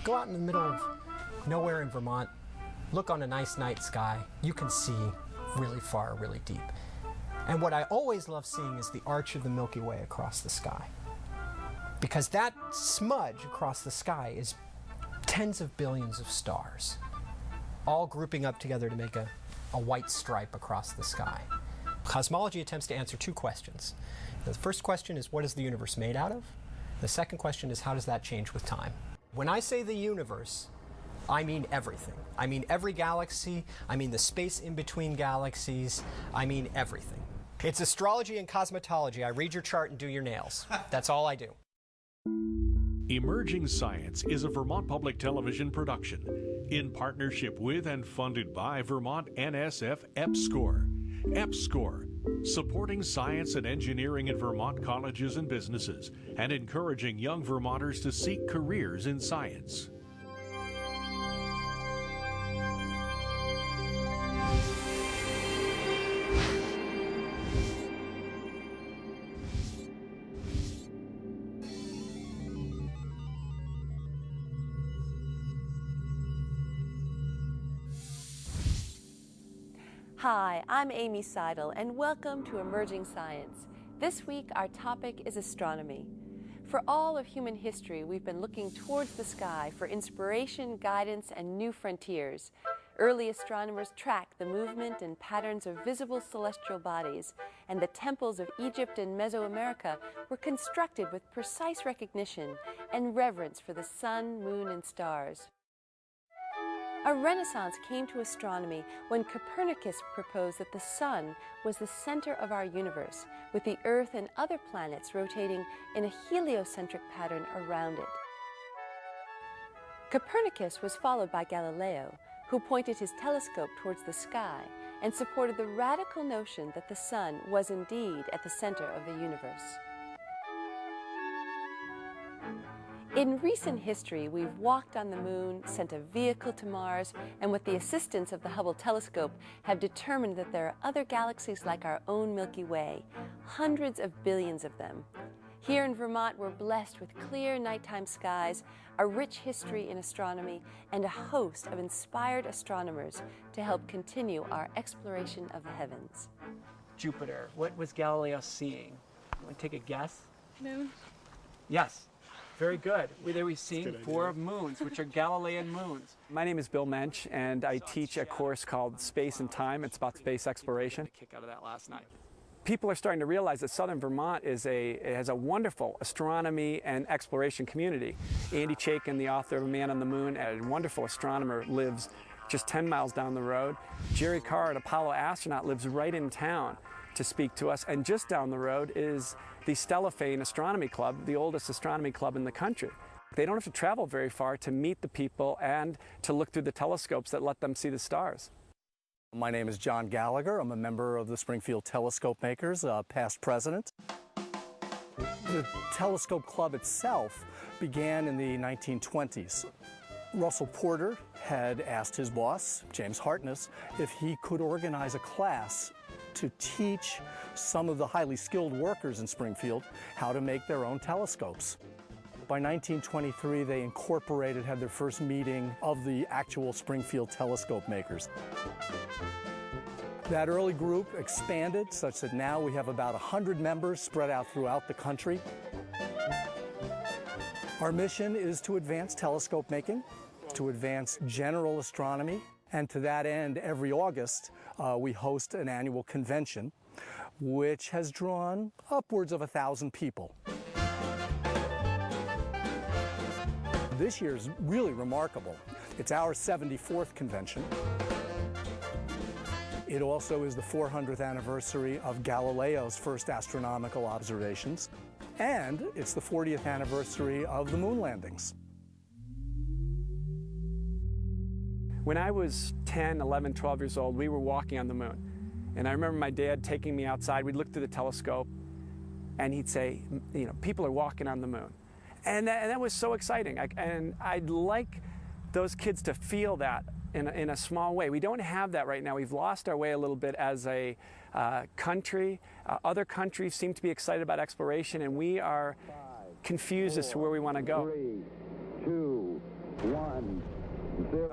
go out in the middle of nowhere in Vermont, look on a nice night sky, you can see really far, really deep. And what I always love seeing is the arch of the Milky Way across the sky. Because that smudge across the sky is tens of billions of stars, all grouping up together to make a white stripe across the sky. Cosmology attempts to answer two questions. The first question is, what is the universe made out of? The second question is, how does that change with time? When I say the universe, I mean everything. I mean every galaxy, I mean the space in between galaxies, I mean everything. It's astrology and cosmetology. I read your chart and do your nails. That's all I do. Emerging Science is a Vermont Public Television production in partnership with and funded by Vermont NSF EPSCoR. EPSCoR, supporting science and engineering in Vermont colleges and businesses and encouraging young Vermonters to seek careers in science. Hi, I'm Amy Seidel, and welcome to Emerging Science. This week, our topic is astronomy. For all of human history, we've been looking towards the sky for inspiration, guidance, and new frontiers. Early astronomers tracked the movement and patterns of visible celestial bodies, and the temples of Egypt and Mesoamerica were constructed with precise recognition and reverence for the sun, moon, and stars. A renaissance came to astronomy when Copernicus proposed that the sun was the center of our universe, with the Earth and other planets rotating in a heliocentric pattern around it. Copernicus was followed by Galileo, who pointed his telescope towards the sky and supported the radical notion that the sun was indeed at the center of the universe. In recent history, we've walked on the moon, sent a vehicle to Mars, and with the assistance of the Hubble telescope, have determined that there are other galaxies like our own Milky Way, hundreds of billions of them. Here in Vermont, we're blessed with clear nighttime skies, a rich history in astronomy, and a host of inspired astronomers to help continue our exploration of the heavens. Jupiter, what was Galileo seeing? Want to take a guess? Moon. Yes. Very good. They were seeing 4 moons, which are Galilean moons. My name is Bill Mensch, and I teach a course called Space and Time. It's about space exploration. Kick out of that last night. People are starting to realize that southern Vermont has a wonderful astronomy and exploration community. Andy Chaikin, the author of A Man on the Moon, a wonderful astronomer, lives just 10 miles down the road. Jerry Carr, an Apollo astronaut, lives right in town to speak to us. And just down the road is the Stellafane Astronomy Club, the oldest astronomy club in the country. They don't have to travel very far to meet the people and to look through the telescopes that let them see the stars. My name is John Gallagher. I'm a member of the Springfield Telescope Makers, past president. The Telescope Club itself began in the 1920s. Russell Porter had asked his boss, James Hartness, if he could organize a class to teach some of the highly skilled workers in Springfield how to make their own telescopes. By 1923, they had their first meeting of the actual Springfield telescope makers. That early group expanded such that now we have about 100 members spread out throughout the country. Our mission is to advance telescope making, to advance general astronomy, and to that end, every August, we host an annual convention, which has drawn upwards of 1,000 people. This year's really remarkable. It's our 74th convention. It also is the 400th anniversary of Galileo's first astronomical observations, and it's the 40th anniversary of the moon landings. When I was 10, 11, 12 years old, we were walking on the moon. And I remember my dad taking me outside. We'd look through the telescope, and he'd say, you know, people are walking on the moon. And that was so exciting. And I'd like those kids to feel that in a small way. We don't have that right now. We've lost our way a little bit as a country. Other countries seem to be excited about exploration, and we are confused as to where we want to go. 3, 2,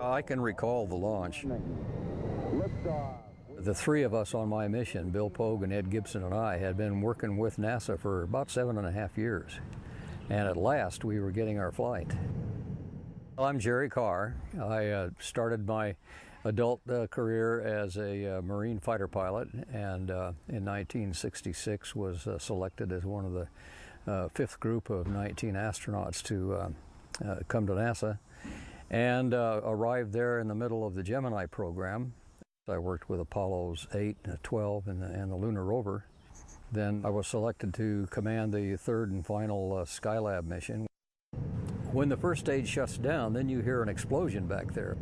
I can recall the launch. The three of us on my mission, Bill Pogue and Ed Gibson and I, had been working with NASA for about 7.5 years. And at last, we were getting our flight. I'm Jerry Carr. I started my adult career as a Marine fighter pilot, and in 1966 was selected as one of the fifth group of 19 astronauts to come to NASA, and arrived there in the middle of the Gemini program. I worked with Apollos 8, 12, and the Lunar Rover. Then I was selected to command the third and final Skylab mission. When the first stage shuts down, then you hear an explosion back there.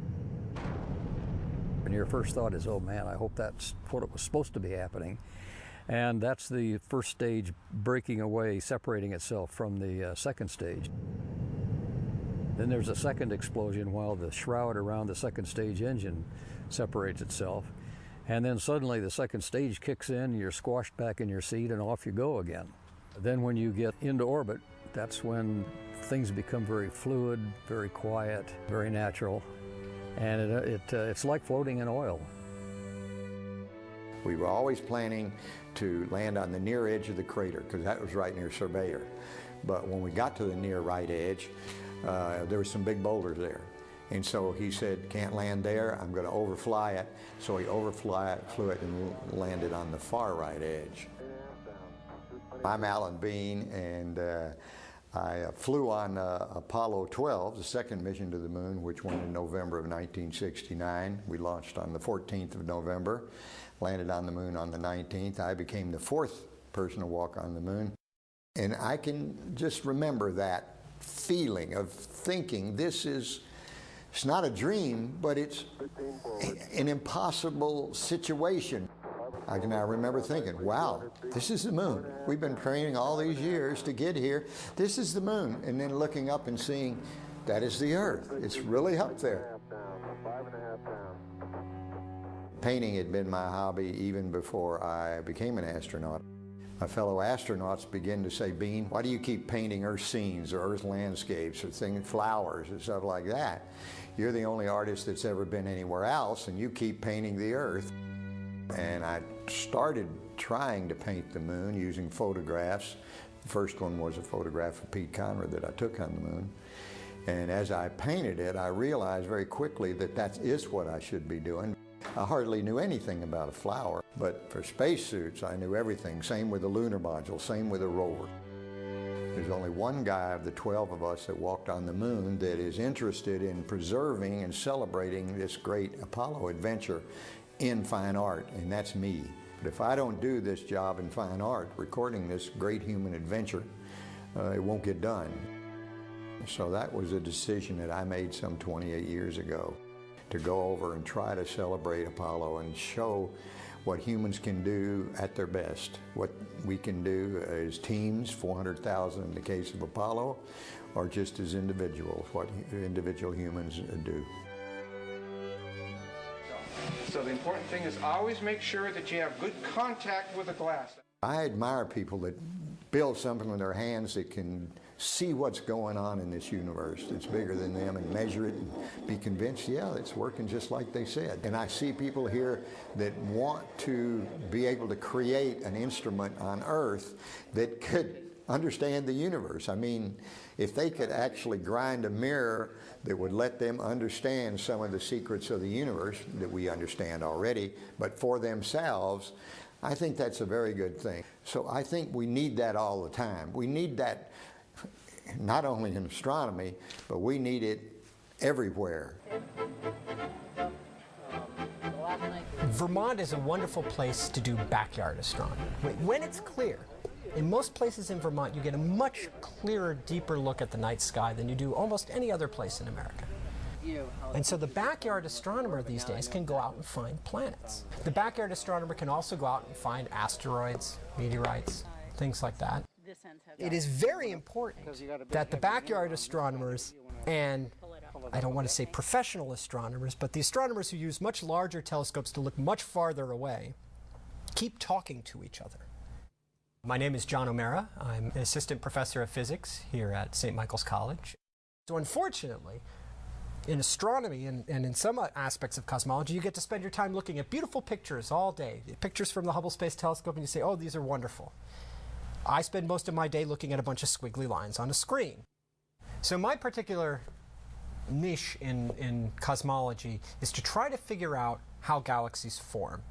And your first thought is, oh man, I hope that's what it was supposed to be happening. And that's the first stage breaking away, separating itself from the second stage. Then there's a second explosion while the shroud around the second stage engine separates itself. And then suddenly the second stage kicks in, you're squashed back in your seat, and off you go again. Then when you get into orbit, that's when things become very fluid, very quiet, very natural, and it's like floating in oil. We were always planning to land on the near edge of the crater, because that was right near Surveyor. But when we got to the near right edge, there were some big boulders there. And so he said, can't land there, I'm going to overfly it. So he flew it and landed on the far right edge. I'm Alan Bean, and I flew on Apollo 12, the second mission to the moon, which went in November of 1969. We launched on the 14th of November, landed on the moon on the 19th. I became the fourth person to walk on the moon. And I can just remember that feeling of thinking it's not a dream, but it's an impossible situation. I remember thinking, wow, this is the moon. We've been training all these years to get here. This is the moon. And then looking up and seeing that is the Earth. It's really up there. Painting had been my hobby even before I became an astronaut. My fellow astronauts begin to say, Bean, why do you keep painting Earth scenes or Earth landscapes or flowers and stuff like that? You're the only artist that's ever been anywhere else, and you keep painting the Earth. And I started trying to paint the moon using photographs. The first one was a photograph of Pete Conrad that I took on the moon. And as I painted it, I realized very quickly that that is what I should be doing. I hardly knew anything about a flower, but for spacesuits, I knew everything. Same with the lunar module, same with the rover. There's only one guy of the 12 of us that walked on the moon that is interested in preserving and celebrating this great Apollo adventure in fine art, and that's me. But if I don't do this job in fine art, recording this great human adventure, it won't get done. So that was a decision that I made some 28 years ago, to go over and try to celebrate Apollo and show what humans can do at their best, what we can do as teams, 400,000 in the case of Apollo, or just as individuals, what individual humans do. So the important thing is always make sure that you have good contact with the glass. I admire people that build something with their hands that can see what's going on in this universe that's bigger than them and measure it and be convinced, yeah, it's working just like they said. And I see people here that want to be able to create an instrument on Earth that could understand the universe. I mean, if they could actually grind a mirror that would let them understand some of the secrets of the universe that we understand already, but for themselves, I think that's a very good thing. So I think we need that all the time. We need that not only in astronomy, but we need it everywhere. Vermont is a wonderful place to do backyard astronomy. When it's clear, in most places in Vermont, you get a much clearer, deeper look at the night sky than you do almost any other place in America. And so the backyard astronomer these days can go out and find planets. The backyard astronomer can also go out and find asteroids, meteorites, things like that. It is very important that the backyard astronomers and, I don't want to say professional astronomers, but the astronomers who use much larger telescopes to look much farther away, keep talking to each other. My name is John O'Mara. I'm an assistant professor of physics here at St. Michael's College. So unfortunately, In astronomy and in some aspects of cosmology, you get to spend your time looking at beautiful pictures all day. Pictures from the Hubble Space Telescope, and you say, oh, these are wonderful. I spend most of my day looking at a bunch of squiggly lines on a screen. So my particular niche in cosmology is to try to figure out how galaxies form,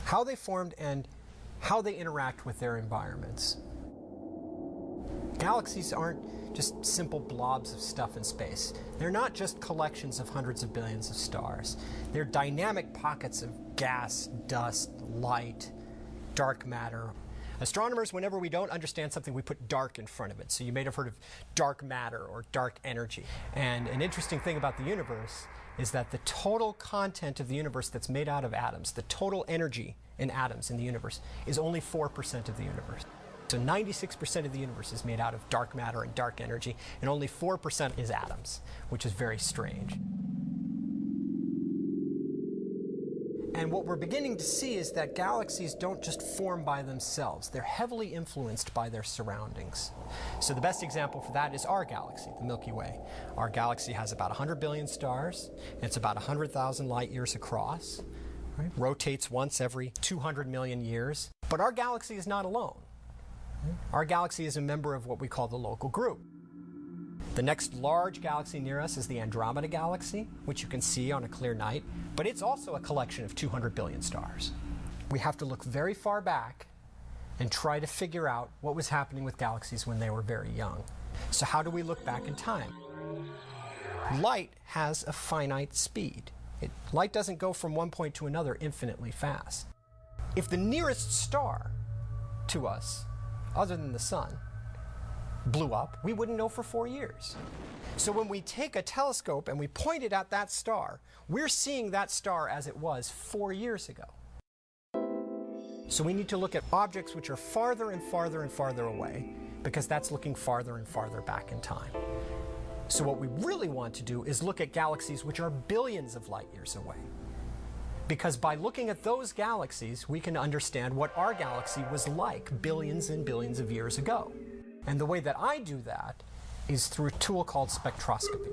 how they formed, and how they interact with their environments. Galaxies aren't just simple blobs of stuff in space. They're not just collections of hundreds of billions of stars. They're dynamic pockets of gas, dust, light, dark matter. Astronomers, whenever we don't understand something, we put dark in front of it. So you may have heard of dark matter or dark energy. And an interesting thing about the universe is that the total content of the universe that's made out of atoms, the total energy in atoms in the universe, is only 4% of the universe. So 96% of the universe is made out of dark matter and dark energy, and only 4% is atoms, which is very strange. And what we're beginning to see is that galaxies don't just form by themselves. They're heavily influenced by their surroundings. So the best example for that is our galaxy, the Milky Way. Our galaxy has about 100 billion stars, and it's about 100,000 light years across. Right? Rotates once every 200 million years. But our galaxy is not alone. Our galaxy is a member of what we call the local group. The next large galaxy near us is the Andromeda Galaxy, which you can see on a clear night, but it's also a collection of 200 billion stars. We have to look very far back and try to figure out what was happening with galaxies when they were very young. So how do we look back in time? Light has a finite speed. Light doesn't go from one point to another infinitely fast. If the nearest star to us, other than the sun, blew up, we wouldn't know for 4 years. So when we take a telescope and we point it at that star, we're seeing that star as it was 4 years ago. So we need to look at objects which are farther and farther and farther away, because that's looking farther and farther back in time. So what we really want to do is look at galaxies which are billions of light years away. Because by looking at those galaxies, we can understand what our galaxy was like billions and billions of years ago. And the way that I do that is through a tool called spectroscopy.